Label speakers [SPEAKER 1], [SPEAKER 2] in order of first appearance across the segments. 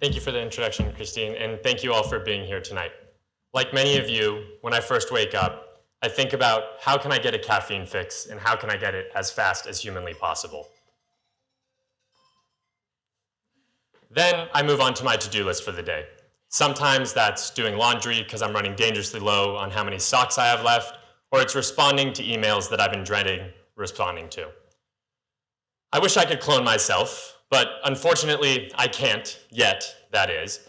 [SPEAKER 1] Thank you for the introduction, Christine, and thank you all for being here tonight. Like many of you, when I first wake up, I think about how can I get a caffeine fix and how can I get it as fast as humanly possible. Then I move on to my to-do list for the day. Sometimes that's doing laundry because I'm running dangerously low on how many socks I have left, or it's responding to emails that I've been dreading responding to. I wish I could clone myself, but unfortunately I can't yet, that is.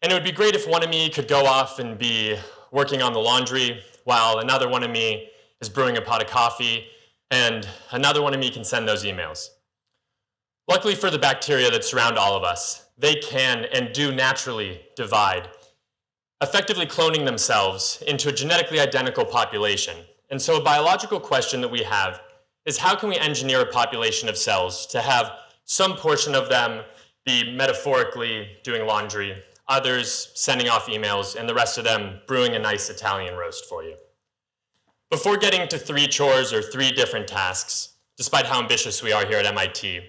[SPEAKER 1] And it would be great if one of me could go off and be working on the laundry while another one of me is brewing a pot of coffee and another one of me can send those emails. Luckily for the bacteria that surround all of us, they can and do naturally divide, effectively cloning themselves into a genetically identical population. And so a biological question that we have is how can we engineer a population of cells to have some portion of them be metaphorically doing laundry, others sending off emails, and the rest of them brewing a nice Italian roast for you. Before getting to 3 chores or 3 different tasks, despite how ambitious we are here at MIT,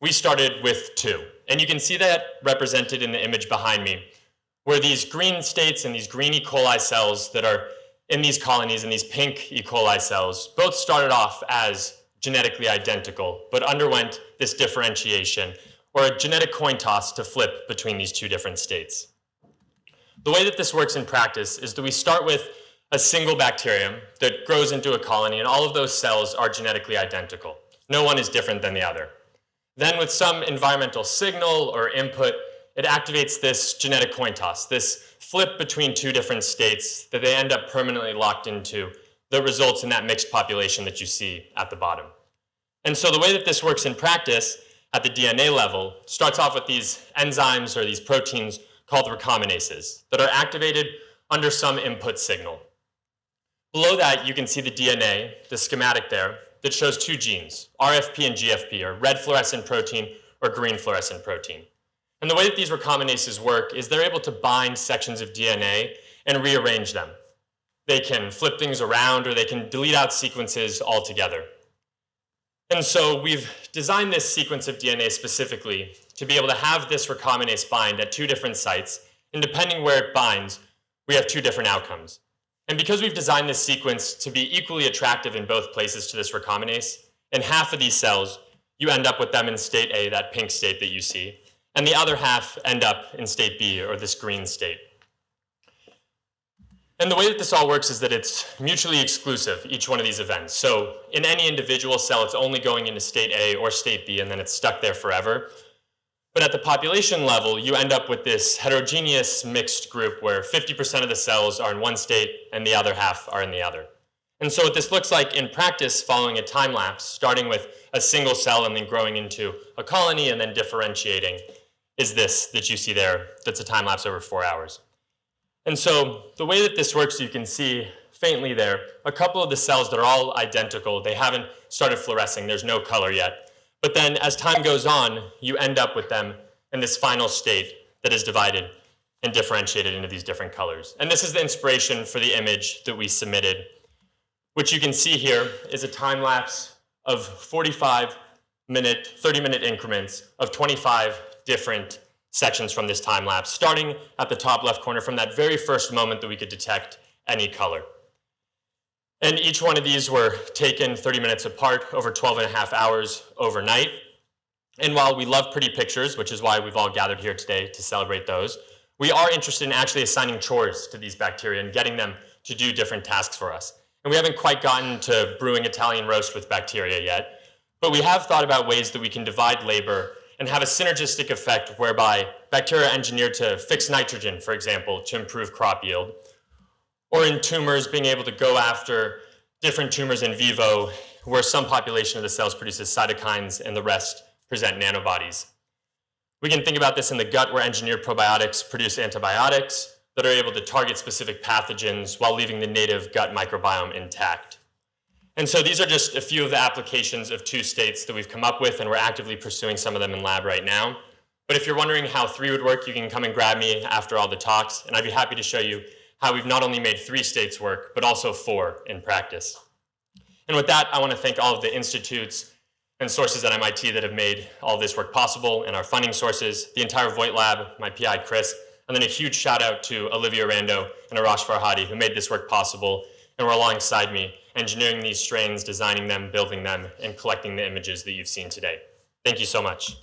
[SPEAKER 1] we started with 2. And you can see that represented in the image behind me, where these green states and these green E. coli cells that are in these colonies and these pink E. coli cells both started off as genetically identical, but underwent this differentiation, or a genetic coin toss to flip between these 2 different states. The way that this works in practice is that we start with a single bacterium that grows into a colony, and all of those cells are genetically identical. No one is different than the other. Then with some environmental signal or input, it activates this genetic coin toss, this flip between 2 different states that they end up permanently locked into that results in that mixed population that you see at the bottom. And so the way that this works in practice at the DNA level starts off with these enzymes or these proteins called recombinases that are activated under some input signal. Below that, you can see the DNA, the schematic there, that shows 2 genes, RFP and GFP, or red fluorescent protein or green fluorescent protein. And the way that these recombinases work is they're able to bind sections of DNA and rearrange them. They can flip things around or they can delete out sequences altogether. And so we've designed this sequence of DNA specifically to be able to have this recombinase bind at 2 different sites, and depending where it binds, we have 2 different outcomes. And because we've designed this sequence to be equally attractive in both places to this recombinase, in half of these cells, you end up with them in state A, that pink state that you see, and the other half end up in state B, or this green state. And the way that this all works is that it's mutually exclusive, each one of these events. So in any individual cell, it's only going into state A or state B, and then it's stuck there forever. But at the population level, you end up with this heterogeneous mixed group where 50% of the cells are in one state and the other half are in the other. And so what this looks like in practice following a time lapse, starting with a single cell and then growing into a colony and then differentiating, is this that you see there that's a time lapse over 4 hours. And so the way that this works, you can see faintly there, a couple of the cells that are all identical, they haven't started fluorescing, there's no color yet. But then as time goes on, you end up with them in this final state that is divided and differentiated into these different colors. And this is the inspiration for the image that we submitted, which you can see here is a time lapse of 45-minute, 30-minute increments of 25 different sections from this time lapse, starting at the top left corner from that very first moment that we could detect any color. And each one of these were taken 30 minutes apart over 12.5 hours overnight. And while we love pretty pictures, which is why we've all gathered here today to celebrate those, we are interested in actually assigning chores to these bacteria and getting them to do different tasks for us. And we haven't quite gotten to brewing Italian roast with bacteria yet, but we have thought about ways that we can divide labor and have a synergistic effect whereby bacteria are engineered to fix nitrogen, for example, to improve crop yield, or in tumors being able to go after different tumors in vivo where some population of the cells produces cytokines and the rest present nanobodies. We can think about this in the gut where engineered probiotics produce antibiotics that are able to target specific pathogens while leaving the native gut microbiome intact. And so these are just a few of the applications of 2 states that we've come up with, and we're actively pursuing some of them in lab right now. But if you're wondering how 3 would work, you can come and grab me after all the talks, and I'd be happy to show you how we've not only made 3 states work, but also 4 in practice. And with that, I want to thank all of the institutes and sources at MIT that have made all this work possible, and our funding sources, the entire Voight Lab, my PI, Chris, and then a huge shout out to Olivia Rando and Arash Farhadi, who made this work possible and were alongside me, engineering these strains, designing them, building them, and collecting the images that you've seen today. Thank you so much.